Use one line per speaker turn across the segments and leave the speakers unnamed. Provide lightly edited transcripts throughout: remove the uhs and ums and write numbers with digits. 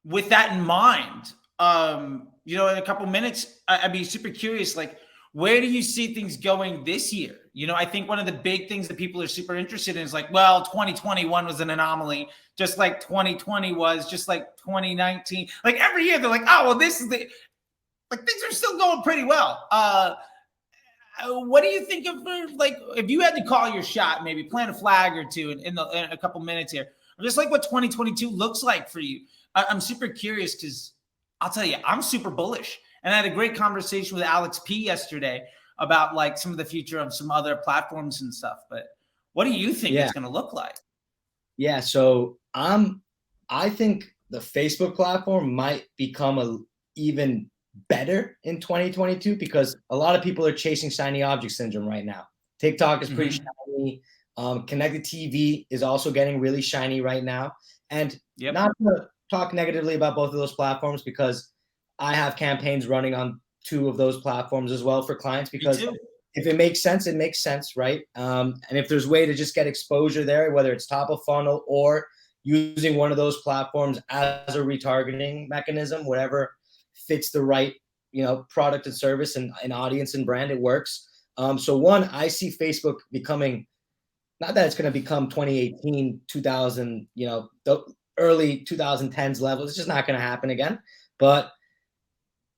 with that in mind, in a couple minutes, I'd be super curious, like, where do you see things going this year? I think one of the big things that people are super interested in is like, well, 2021 was an anomaly, just like 2020 was, just like 2019. Like every year they're like, oh, well, this is like things are still going pretty well. What do you think of, like, if you had to call your shot, maybe plant a flag or two in a couple minutes here, just like what 2022 looks like for you? I'm super curious because I'll tell you, I'm super bullish. And I had a great conversation with Alex P yesterday about like some of the future of some other platforms and stuff. But what do you think it's going to look like?
Yeah. So I think the Facebook platform might become even better in 2022 because a lot of people are chasing shiny object syndrome right now. TikTok is pretty shiny. Connected TV is also getting really shiny right now. And not to talk negatively about both of those platforms because I have campaigns running on 2 of those platforms as well for clients because if it makes sense, it makes sense, right? And if there's a way to just get exposure there, whether it's top of funnel or using one of those platforms as a retargeting mechanism, whatever fits the right, product and service and audience and brand, it works. So one, I see Facebook becoming, not that it's going to become 2018, 2000, the early 2010s level. It's just not going to happen again. But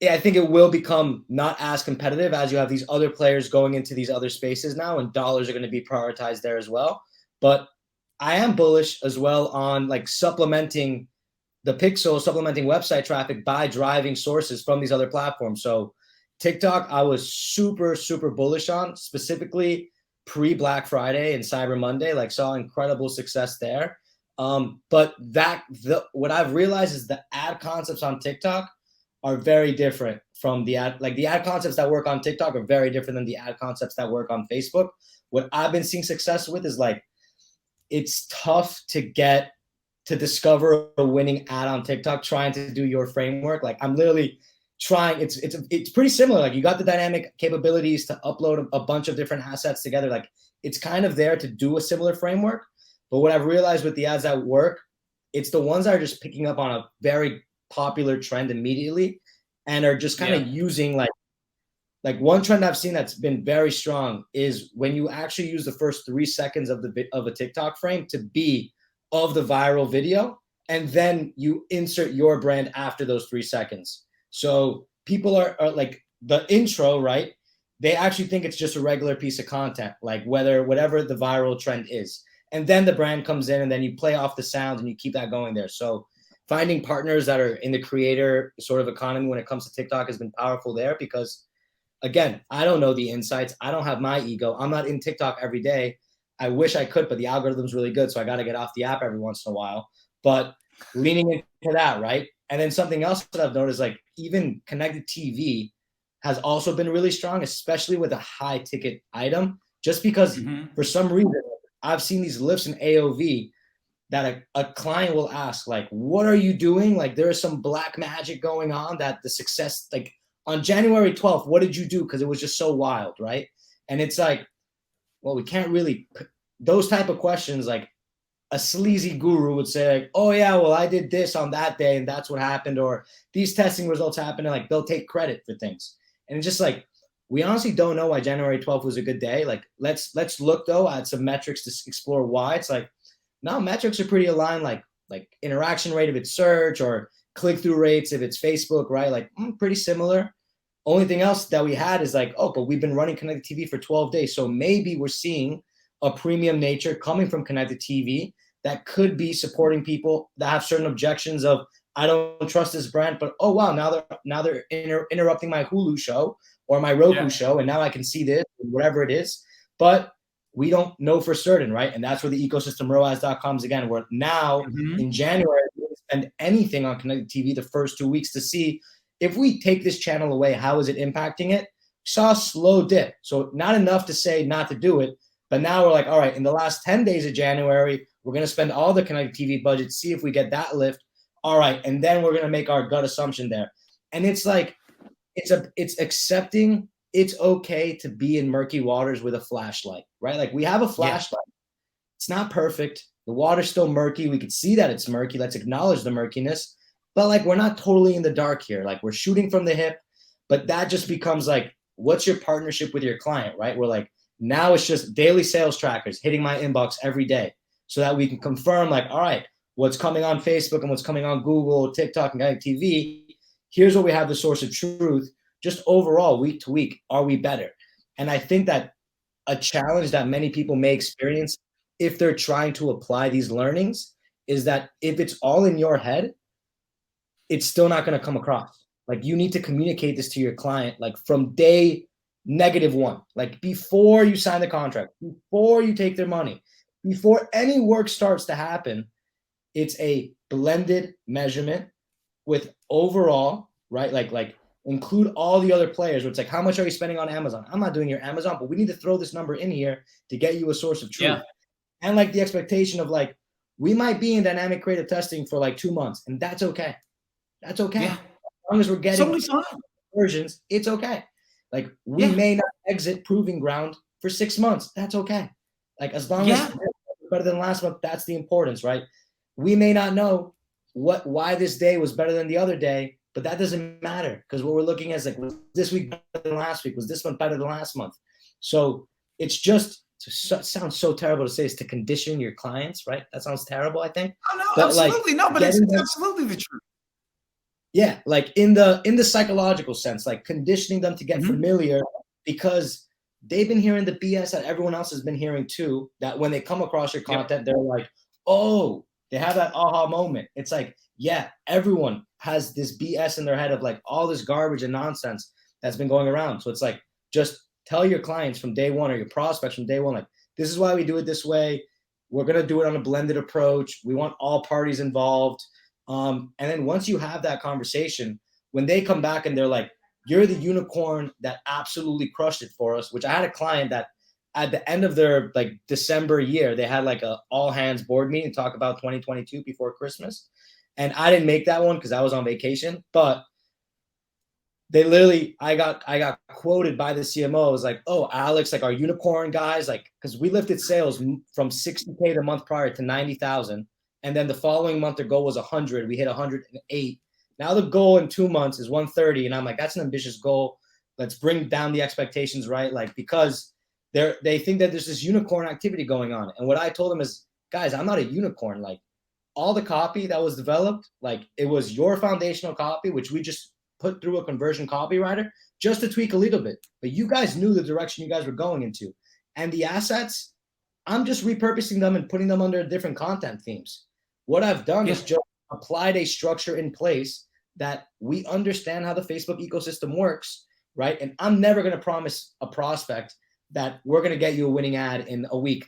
yeah, I think it will become not as competitive as you have these other players going into these other spaces now, and dollars are going to be prioritized there as well. But I am bullish as well on like supplementing website traffic by driving sources from these other platforms. So TikTok, I was super, super bullish on, specifically pre-Black Friday and Cyber Monday, like saw incredible success there. But what I've realized is the ad concepts on TikTok are very different from the ad concepts that work on TikTok are very different than the ad concepts that work on Facebook. What I've been seeing success with is like, it's tough to discover a winning ad on TikTok trying to do your framework. Like I'm literally trying, it's pretty similar. Like you got the dynamic capabilities to upload a bunch of different assets together. Like it's kind of there to do a similar framework. But what I've realized with the ads that work, it's the ones that are just picking up on a very popular trend immediately and are just kind of using like one trend I've seen that's been very strong is when you actually use the first 3 seconds of a TikTok frame to be of the viral video, and then you insert your brand after those 3 seconds. So people are like the intro, right? They actually think it's just a regular piece of content, like whatever the viral trend is. And then the brand comes in and then you play off the sound and you keep that going there. So finding partners that are in the creator sort of economy when it comes to TikTok has been powerful there because, again, I don't know the insights. I don't have my ego. I'm not in TikTok every day. I wish I could, but the algorithm's really good, so I got to get off the app every once in a while. But leaning into that, right? And then something else that I've noticed, like even connected TV has also been really strong, especially with a high ticket item, just because for some reason I've seen these lifts in AOV that a client will ask, like, what are you doing? Like there is some black magic going on that the success, like on January 12th, what did you do? Because it was just so wild, right? And it's like, well, we can't really, those type of questions, like a sleazy guru would say, like, oh yeah, well, I did this on that day and that's what happened, or these testing results happened, and like they'll take credit for things. And it's just like, we honestly don't know why January 12th was a good day. Like, let's look though at some metrics to explore why. It's like, no, metrics are pretty aligned, like interaction rate if it's search or click-through rates if it's Facebook, right? Like pretty similar. Only thing else that we had is like, oh, but we've been running connected TV for 12 days. So maybe we're seeing a premium nature coming from connected TV that could be supporting people that have certain objections of, I don't trust this brand, but oh wow, now they're interrupting my Hulu show or my Roku show, and now I can see this, whatever it is. But we don't know for certain, right? And that's where the ecosystem ROI'd.com is again, where now in January, we don't spend anything on connected TV the first 2 weeks to see if we take this channel away, how is it impacting it? Saw a slow dip. So not enough to say not to do it, but now we're like, all right, in the last 10 days of January, we're going to spend all the connected TV budget, see if we get that lift. All right. And then we're going to make our gut assumption there. And it's like, it's accepting it's okay to be in murky waters with a flashlight, right? Like we have a flashlight. It's not perfect. The water's still murky. We can see that it's murky. Let's acknowledge the murkiness. but like, we're not totally in the dark here. Like, we're shooting from the hip, but that just becomes like, what's your partnership with your client, right? We're like, now it's just daily sales trackers hitting my inbox every day so that we can confirm like, all right, what's coming on Facebook and what's coming on Google, TikTok, and TV. Here's where we have the source of truth. Just overall, week to week, are we better? And I think that a challenge that many people may experience if they're trying to apply these learnings is that if it's all in your head, it's still not going to come across. Like, you need to communicate this to your client, like from day -1, like before you sign the contract, before you take their money, before any work starts to happen. It's a blended measurement with overall, right? Like include all the other players. Where it's like, how much are you spending on Amazon? I'm not doing your Amazon, but we need to throw this number in here to get you a source of truth.
Yeah.
And like the expectation of like, we might be in dynamic creative testing for like 2 months, and that's okay. That's okay.
Yeah.
As long as we're getting
So
versions, it's okay. Like, we may not exit proving ground for 6 months. That's okay. Like, as long as it's better than last month, that's the importance, right? We may not know why this day was better than the other day, but that doesn't matter, because what we're looking at is like, was this week better than last week? Was this month better than last month? So it's just, it sounds so terrible to say, is to condition your clients, right? That sounds terrible, I think.
Oh, no,
but
absolutely.
Like,
no, but it's absolutely the truth.
Yeah, like in the psychological sense, like conditioning them to get familiar, because they've been hearing the BS that everyone else has been hearing too, that when they come across your content, they're like, oh, they have that aha moment. It's like, yeah, everyone has this BS in their head of like all this garbage and nonsense that's been going around. So it's like, just tell your clients from day one, or your prospects from day one, like, this is why we do it this way. We're going to do it on a blended approach. We want all parties involved. And then once you have that conversation, when they come back and they're like, you're the unicorn that absolutely crushed it for us, which I had a client that at the end of their like December year, they had like a all hands board meeting to talk about 2022 before Christmas. And I didn't make that one because I was on vacation, but they literally, I got quoted by the CMO. It was like, oh, Alex, like our unicorn guys, like, because we lifted sales from 60K the month prior to 90,000. And then the following month, their goal was 100. We hit 108. Now the goal in 2 months is 130. And I'm like, that's an ambitious goal. Let's bring down the expectations, right? Like, because they think that there's this unicorn activity going on. And what I told them is, guys, I'm not a unicorn. Like, all the copy that was developed, like, it was your foundational copy, which we just put through a conversion copywriter just to tweak a little bit. But you guys knew the direction you guys were going into. And the assets, I'm just repurposing them and putting them under different content themes. What I've done is just applied a structure in place that we understand how the Facebook ecosystem works, right? And I'm never going to promise a prospect that we're going to get you a winning ad in a week,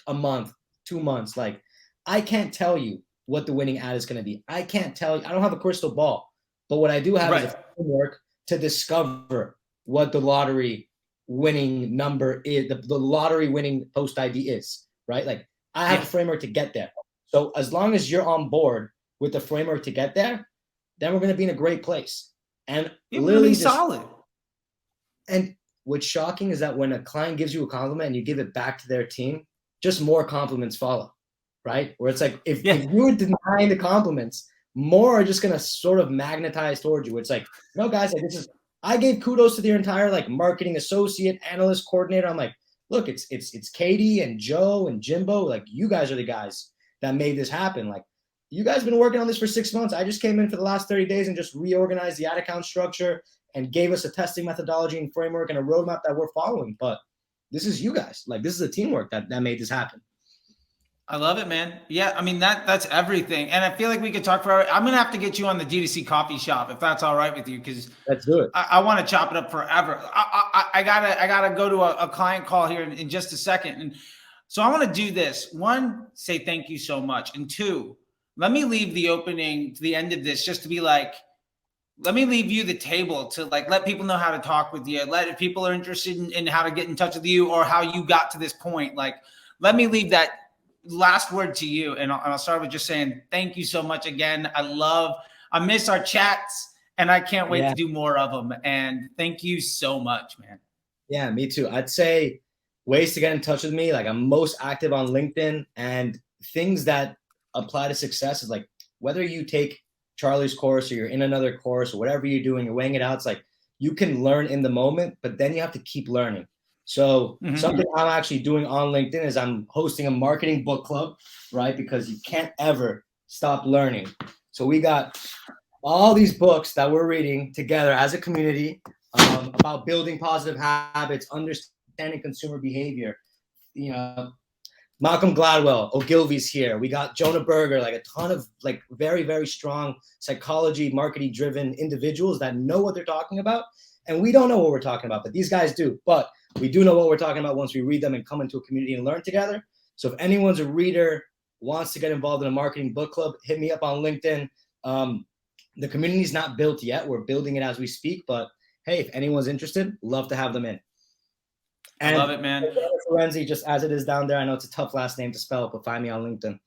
a month, 2 months. Like, I can't tell you what the winning ad is going to be. I can't tell you. I don't have a crystal ball. But what I do have is a framework to discover what the lottery winning number is, the lottery winning post ID is, right? Like, I have a framework to get there. So as long as you're on board with the framework to get there, then we're going to be in a great place. And literally
solid.
And what's shocking is that when a client gives you a compliment and you give it back to their team, just more compliments follow, right? Where it's like, if you're denying the compliments, more are just going to sort of magnetize towards you. It's like, no, guys, like, I gave kudos to their entire like marketing associate, analyst, coordinator. I'm like, look, it's Katie and Joe and Jimbo. Like, you guys are the guys that made this happen. Like, you guys have been working on this for 6 months. I just came in for the last 30 days and just reorganized the ad account structure and gave us a testing methodology and framework and a roadmap that we're following. But this is you guys. Like, this is a teamwork that made this happen.
I love it, man. Yeah, I mean, that's everything. And I feel like we could talk forever. I'm gonna have to get you on the D2C coffee shop if that's all right with you, because
let's do it.
I want to chop it up forever. I gotta go to a client call here in just a second, and so I want to do this. One, say thank you so much, and two, let me leave the opening to the end of this just to be like, let me leave you the table to like let people know how to talk with you. If people are interested in how to get in touch with you or how you got to this point, like, let me leave that last word to you. And I'll start with just saying thank you so much again. I miss our chats and I can't wait to do more of them. And thank you so much, man.
Yeah, me too. I'd say ways to get in touch with me. Like, I'm most active on LinkedIn, and things that apply to success is like, whether you take Charlie's course or you're in another course or whatever you're doing, you're weighing it out. It's like you can learn in the moment, but then you have to keep learning. So something I'm actually doing on LinkedIn is I'm hosting a marketing book club, right? Because you can't ever stop learning. So we got all these books that we're reading together as a community about building positive habits, understanding consumer behavior. You know, Malcolm Gladwell, Ogilvy's here. We got Jonah Berger, like a ton of like very, very strong psychology, marketing driven individuals that know what they're talking about. And we don't know what we're talking about, but these guys do. But we do know what we're talking about once we read them and come into a community and learn together. So if anyone's a reader, wants to get involved in a marketing book club, hit me up on LinkedIn. The community is not built yet. We're building it as we speak. But hey, if anyone's interested, love to have them in. And
I love it, man.
Florenzi, just as it is down there. I know it's a tough last name to spell, but find me on LinkedIn.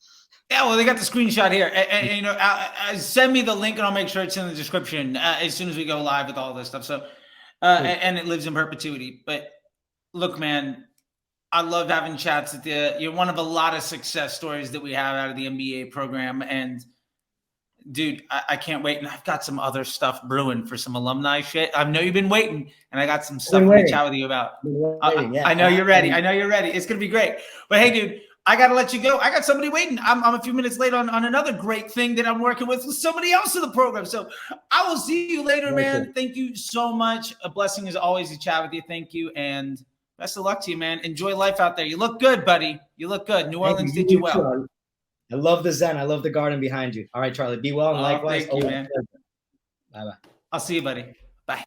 Yeah, well, they got the screenshot here. And you know, send me the link, and I'll make sure it's in the description as soon as we go live with all this stuff. So, and it lives in perpetuity. But look, man, I love having chats with you. You're one of a lot of success stories that we have out of the MBA program. And dude, I can't wait. And I've got some other stuff brewing for some alumni shit. I know you've been waiting, and I got some stuff to chat with you about. I know you're ready. I know you're ready. It's going to be great. But hey, dude, I got to let you go. I got somebody waiting. I'm a few minutes late on another great thing that I'm working with somebody else in the program. So I will see you later, man. Thank you so much. A blessing as always to chat with you. Thank you. And best of luck to you, man. Enjoy life out there. You look good, buddy. You look good. New Orleans did you well.
I love the Zen. I love the garden behind you. All right, Charlie. Be well and likewise.
Thank you, man.
Bye-bye.
I'll see you, buddy. Bye.